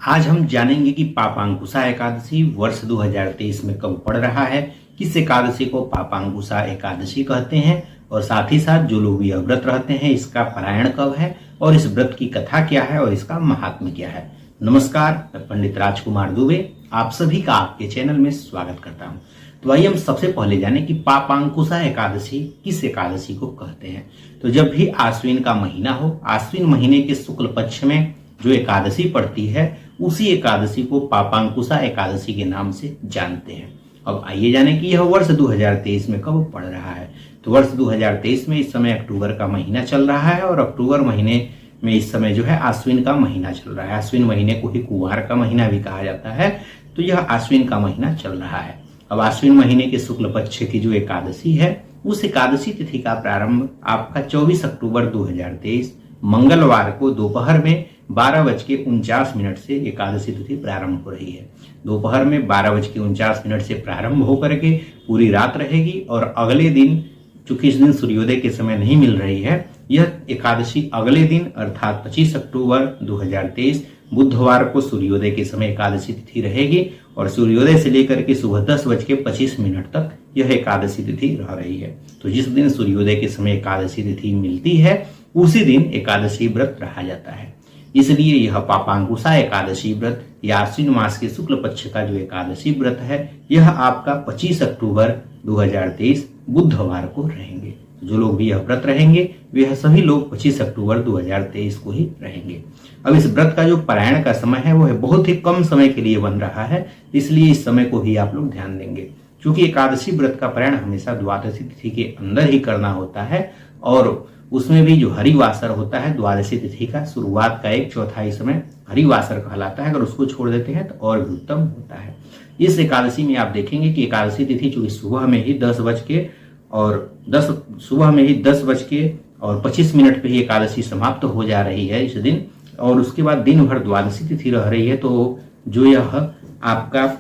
आज हम जानेंगे कि पापांकुशा एकादशी वर्ष 2023 में कब पड़ रहा है, किस एकादशी को पापांकुशा एकादशी कहते हैं और साथ ही साथ जो लोग यह व्रत रहते हैं इसका पारायण कब है और इस व्रत की कथा क्या है और इसका महात्म्य क्या है। नमस्कार, मैं पंडित राजकुमार दुबे आप सभी का आपके चैनल में स्वागत करता हूं। तो आइए हम सबसे पहले जाने कि पापांकुशा एकादशी किस एकादशी को कहते हैं। तो जब भी आश्विन का महीना हो, आश्विन महीने के शुक्ल पक्ष में जो एकादशी पड़ती है उसी एकादशी को पापांकुशा एकादशी के नाम से जानते हैं। अब आइए जाने कि यह वर्ष 2023 में कब पड़ रहा है। तो वर्ष 2023 में इस समय अक्टूबर का महीना चल रहा है और अक्टूबर महीने में इस समय जो है आश्विन का महीना चल रहा है। आश्विन महीने को ही कुवार का महीना भी कहा जाता है। तो यह आश्विन का महीना चल रहा है। अब आश्विन महीने के शुक्ल पक्ष की जो एकादशी है उस एकादशी तिथि का प्रारंभ आपका 24 अक्टूबर 2023 मंगलवार को दोपहर में 12:49 से एकादशी तिथि प्रारंभ हो रही है। दोपहर में 12:49 से प्रारंभ होकर के पूरी रात रहेगी और अगले दिन, चूंकि इस दिन सूर्योदय के समय नहीं मिल रही है, यह एकादशी अगले दिन अर्थात 25 अक्टूबर 2023 बुधवार को सूर्योदय के समय एकादशी तिथि रहेगी और सूर्योदय से लेकर के सुबह 10:25 तक यह एकादशी तिथि रह रही है। तो जिस दिन सूर्योदय के समय एकादशी तिथि मिलती है उसी दिन एकादशी व्रत रहा जाता है। इसलिए यह पापांकुशा एकादशी व्रत या आश्विन मास के शुक्ल पक्ष का जो एकादशी व्रत है यह आपका 25 अक्टूबर 2023 बुधवार को रहेंगे। जो लोग भी यह व्रत रहेंगे वे सभी लोग 25 अक्टूबर 2023 को ही रहेंगे। अब इस व्रत का जो पारायण का समय है वह बहुत ही कम समय के लिए बन रहा है, इसलिए इस समय को ही आप लोग ध्यान देंगे। क्योंकि एकादशी व्रत का पारायण हमेशा द्वादशी तिथि के अंदर ही करना होता है और उसमें भी जो हरिवासर होता है द्वादशी तिथि का शुरुआत का 1/4 समय हरिवासर कहलाता है। अगर उसको छोड़ देते हैं तो और भी उत्तम होता है। इस एकादशी में आप देखेंगे कि एकादशी तिथि चूंकि सुबह में ही 10:25 पे ही एकादशी समाप्त हो जा रही है इस दिन, और उसके बाद दिन भर द्वादशी तिथि रह रही है। तो जो यह आपका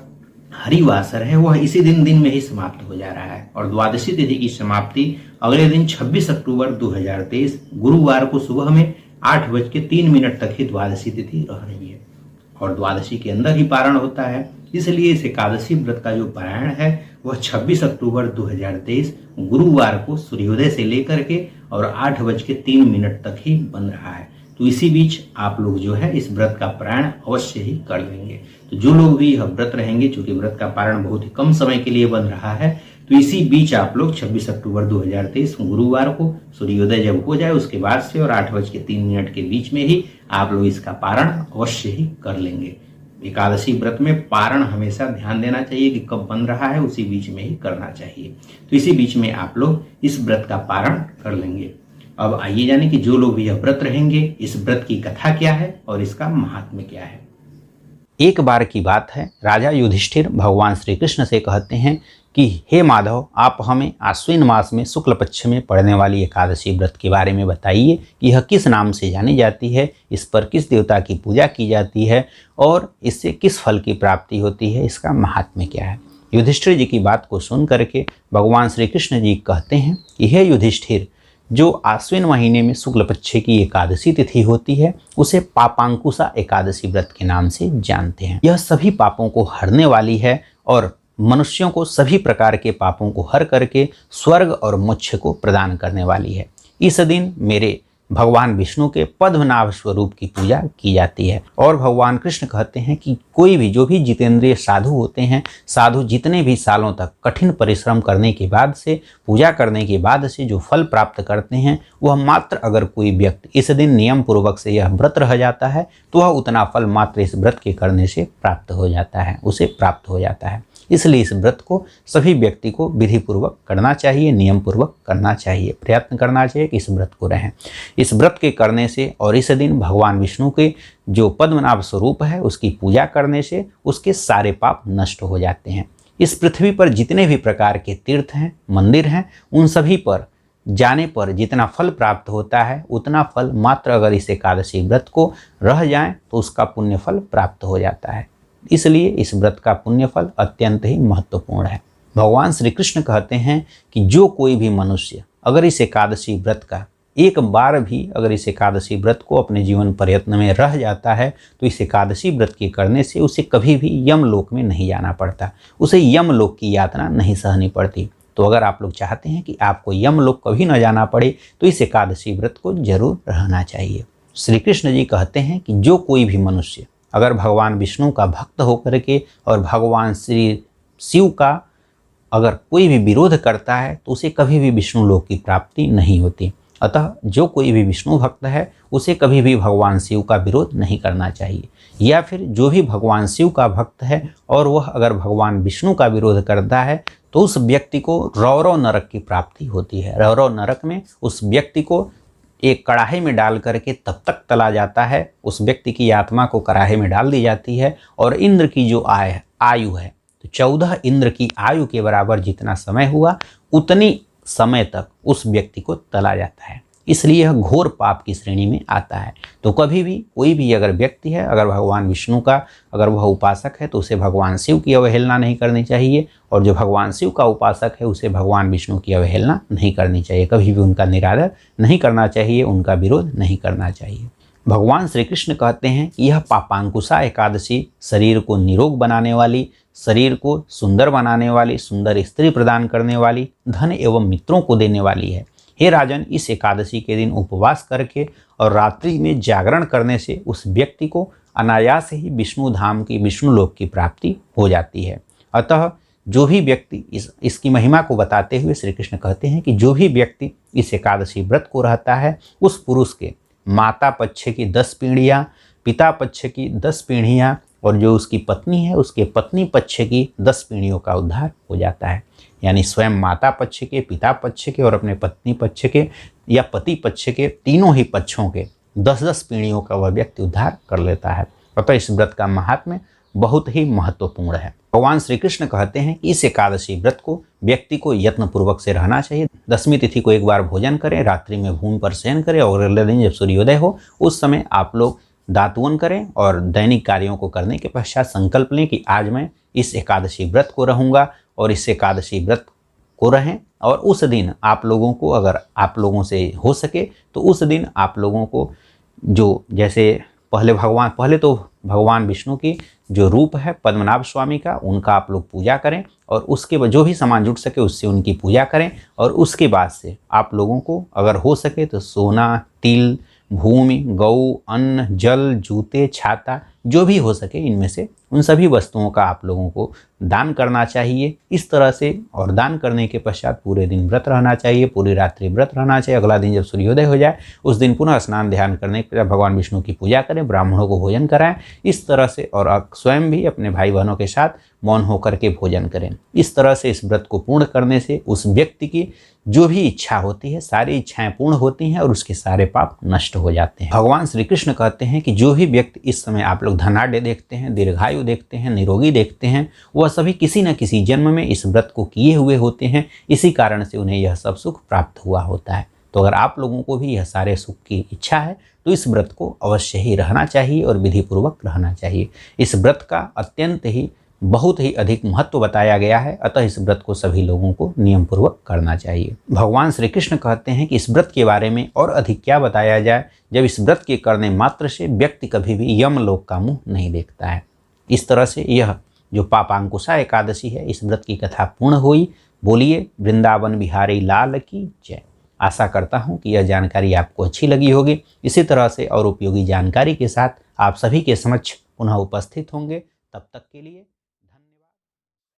हरिवासर है वह इसी दिन में ही समाप्त हो जा रहा है और द्वादशी तिथि की समाप्ति अगले दिन 26 अक्टूबर 2023 गुरुवार को सुबह में 8:03 तक ही द्वादशी तिथि रह रही है और द्वादशी के अंदर ही पारण होता है। इसलिए इस एकादशी व्रत का जो पारायण है वह 26 अक्टूबर 2023 गुरुवार को सूर्योदय से लेकर के और 8:03 तक ही बन रहा है। तो इसी बीच आप लोग जो है इस व्रत का पारायण अवश्य ही कर लेंगे। तो जो लोग भी यह व्रत रहेंगे, चूंकि व्रत का पारायण बहुत ही कम समय के लिए बन रहा है, तो इसी बीच आप लोग 26 अक्टूबर 2023 गुरुवार को सूर्योदय जब हो जाए उसके बाद से और 8:03 के बीच में ही आप लोग इसका पारण अवश्य ही कर लेंगे। एकादशी व्रत में पारण हमेशा ध्यान देना चाहिए कि कब बन रहा है, उसी बीच में ही करना चाहिए। तो इसी बीच में आप लोग इस व्रत का पारण कर लेंगे। अब आइए जाने कि जो लोग भी यह व्रत रहेंगे इस व्रत की कथा क्या है और इसका महात्म्य क्या है। एक बार की बात है, राजा युधिष्ठिर भगवान श्री कृष्ण से कहते हैं कि हे माधव, आप हमें आश्विन मास में शुक्ल पक्ष में पड़ने वाली एकादशी व्रत के बारे में बताइए कि यह किस नाम से जानी जाती है, इस पर किस देवता की पूजा की जाती है और इससे किस फल की प्राप्ति होती है, इसका महात्म्य क्या है। युधिष्ठिर जी की बात को सुन करके भगवान श्री कृष्ण जी कहते हैं कि हे युधिष्ठिर, जो आश्विन महीने में शुक्ल पक्ष की एकादशी तिथि होती है उसे पापांकुशा एकादशी व्रत के नाम से जानते हैं। यह सभी पापों को हरने वाली है और मनुष्यों को सभी प्रकार के पापों को हर करके स्वर्ग और मोक्ष को प्रदान करने वाली है। इस दिन मेरे भगवान विष्णु के पद्मनाभ स्वरूप की पूजा की जाती है और भगवान कृष्ण कहते हैं कि कोई भी जो भी जितेंद्रिय साधु होते हैं, साधु जितने भी सालों तक कठिन परिश्रम करने के बाद से, पूजा करने के बाद से जो फल प्राप्त करते हैं वह मात्र अगर कोई व्यक्ति इस दिन नियम पूर्वक से यह व्रत रह जाता है तो वह उतना फल मात्र इस व्रत के करने से प्राप्त हो जाता है, उसे प्राप्त हो जाता है। इसलिए इस व्रत को सभी व्यक्ति को विधि पूर्वक करना चाहिए, नियम पूर्वक करना चाहिए, प्रयत्न करना चाहिए कि इस व्रत को रहें। इस व्रत के करने से और इस दिन भगवान विष्णु के जो पद्मनाभ स्वरूप है उसकी पूजा करने से उसके सारे पाप नष्ट हो जाते हैं। इस पृथ्वी पर जितने भी प्रकार के तीर्थ हैं, मंदिर हैं, उन सभी पर जाने पर जितना फल प्राप्त होता है उतना फल मात्र अगर इस एकादशी व्रत को रह जाए तो उसका पुण्य फल प्राप्त हो जाता है। इसलिए इस व्रत का पुण्य फल अत्यंत ही महत्वपूर्ण है। भगवान श्री कृष्ण कहते हैं कि जो कोई भी मनुष्य अगर इस एकादशी व्रत का एक बार भी अगर इस एकादशी व्रत को अपने जीवन प्रयत्न में रह जाता है तो इस एकादशी व्रत के करने से उसे कभी भी यमलोक में नहीं जाना पड़ता, उसे यमलोक की यातना नहीं सहनी पड़ती। तो अगर आप लोग चाहते हैं कि आपको यमलोक कभी न जाना पड़े तो इस एकादशी व्रत को जरूर रहना चाहिए। श्री कृष्ण जी कहते हैं कि जो कोई भी मनुष्य अगर भगवान विष्णु का भक्त होकर के और भगवान श्री शिव का अगर कोई भी विरोध करता है तो उसे कभी भी विष्णु लोक की प्राप्ति नहीं होती। अतः जो कोई भी विष्णु भक्त है उसे कभी भी भगवान शिव का विरोध नहीं करना चाहिए, या फिर जो भी भगवान शिव का भक्त है और वह अगर भगवान विष्णु का विरोध करता है तो उस व्यक्ति को रौरव नरक की प्राप्ति होती है। रौरव नरक में उस व्यक्ति को एक कढ़ाई में डाल करके तब तक तला जाता है, उस व्यक्ति की आत्मा को कढ़ाई में डाल दी जाती है और इंद्र की जो आयु है तो 14 इंद्र की आयु के बराबर जितना समय हुआ उतनी समय तक उस व्यक्ति को तला जाता है। इसलिए यह घोर पाप की श्रेणी में आता है। तो कभी भी कोई भी अगर व्यक्ति है अगर भगवान विष्णु का अगर वह उपासक है तो उसे भगवान शिव की अवहेलना नहीं करनी चाहिए, और जो भगवान शिव का उपासक है उसे भगवान विष्णु की अवहेलना नहीं करनी चाहिए। कभी भी उनका निरादर नहीं करना चाहिए, उनका विरोध नहीं करना चाहिए। भगवान श्री कृष्ण कहते हैं कि यह पापांकुशा एकादशी शरीर को निरोग बनाने वाली, शरीर को सुंदर बनाने वाली, सुंदर स्त्री प्रदान करने वाली, धन एवं मित्रों को देने वाली है। हे राजन, इस एकादशी के दिन उपवास करके और रात्रि में जागरण करने से उस व्यक्ति को अनायास ही विष्णु धाम की विष्णु लोक की प्राप्ति हो जाती है। अतः जो भी व्यक्ति इसकी महिमा को बताते हुए श्री कृष्ण कहते हैं कि जो भी व्यक्ति इस एकादशी व्रत को रहता है उस पुरुष के माता पक्ष की 10 पीढ़ियाँ, पिता पक्ष की 10 पीढ़ियाँ और जो उसकी पत्नी है उसके पत्नी पक्ष की 10 पीढ़ियों का उद्धार हो जाता है। यानी स्वयं माता पक्ष के, पिता पक्ष के और अपने पत्नी पक्ष के या पति पक्ष के तीनों ही पक्षों के 10-10 पीढ़ियों का वह व्यक्ति उद्धार कर लेता है। अतः इस व्रत का महात्म्य बहुत ही महत्वपूर्ण है। भगवान श्री कृष्ण कहते हैं कि इस एकादशी व्रत को व्यक्ति को यत्नपूर्वक से रहना चाहिए। 10वीं तिथि को एक बार भोजन करें, रात्रि में भूमि पर शयन करें और अगले दिन जब सूर्योदय हो उस समय आप लोग दातून करें और दैनिक कार्यों को करने के पश्चात संकल्प लें कि आज मैं इस एकादशी व्रत को रहूँगा और इस एकादशी व्रत को रहें। और उस दिन आप लोगों को अगर आप लोगों से हो सके तो उस दिन आप लोगों को जो जैसे पहले तो भगवान विष्णु की जो रूप है पद्मनाभ स्वामी का उनका आप लोग पूजा करें और उसके बाद जो भी सामान जुट सके उससे उनकी पूजा करें। और उसके बाद से आप लोगों को अगर हो सके तो सोना, तिल, भूमि, गऊ, अन्न, जल, जूते, छाता जो भी हो सके इनमें से उन सभी वस्तुओं का आप लोगों को दान करना चाहिए। इस तरह से और दान करने के पश्चात पूरे दिन व्रत रहना चाहिए, पूरी रात्रि व्रत रहना चाहिए। अगला दिन जब सूर्योदय हो जाए उस दिन पुनः स्नान ध्यान करने के बाद भगवान विष्णु की पूजा करें, ब्राह्मणों को भोजन कराएं। इस तरह से और स्वयं भी अपने भाई बहनों के साथ मौन होकर के भोजन करें। इस तरह से इस व्रत को पूर्ण करने से उस व्यक्ति की जो भी इच्छा होती है सारी इच्छाएं पूर्ण होती हैं और उसके सारे पाप नष्ट हो जाते हैं। भगवान श्री कृष्ण कहते हैं कि जो भी व्यक्ति इस समय आप लोग धनाढ्य देखते हैं, दीर्घायु देखते हैं, निरोगी देखते हैं, वह सभी किसी न किसी जन्म में इस व्रत को किए हुए होते हैं। इसी कारण से उन्हें यह सब सुख प्राप्त हुआ होता है। तो अगर आप लोगों को भी यह सारे सुख की इच्छा है तो इस व्रत को अवश्य ही रहना चाहिए और विधिपूर्वक रहना चाहिए। इस व्रत का अत्यंत ही बहुत ही अधिक महत्व बताया गया है। अतः इस व्रत को सभी लोगों को नियम पूर्वक करना चाहिए। भगवान श्री कृष्ण कहते हैं कि इस व्रत के बारे में और अधिक क्या बताया जाए, जब इस व्रत के करने मात्र से व्यक्ति कभी भी यमलोक का मुंह नहीं देखता है। इस तरह से यह जो पापांकुशा एकादशी है इस व्रत की कथा पूर्ण हुई। बोलिए वृंदावन बिहारी लाल की जय। आशा करता हूँ कि यह जानकारी आपको अच्छी लगी होगी। इसी तरह से और उपयोगी जानकारी के साथ आप सभी के समक्ष पुनः उपस्थित होंगे। तब तक के लिए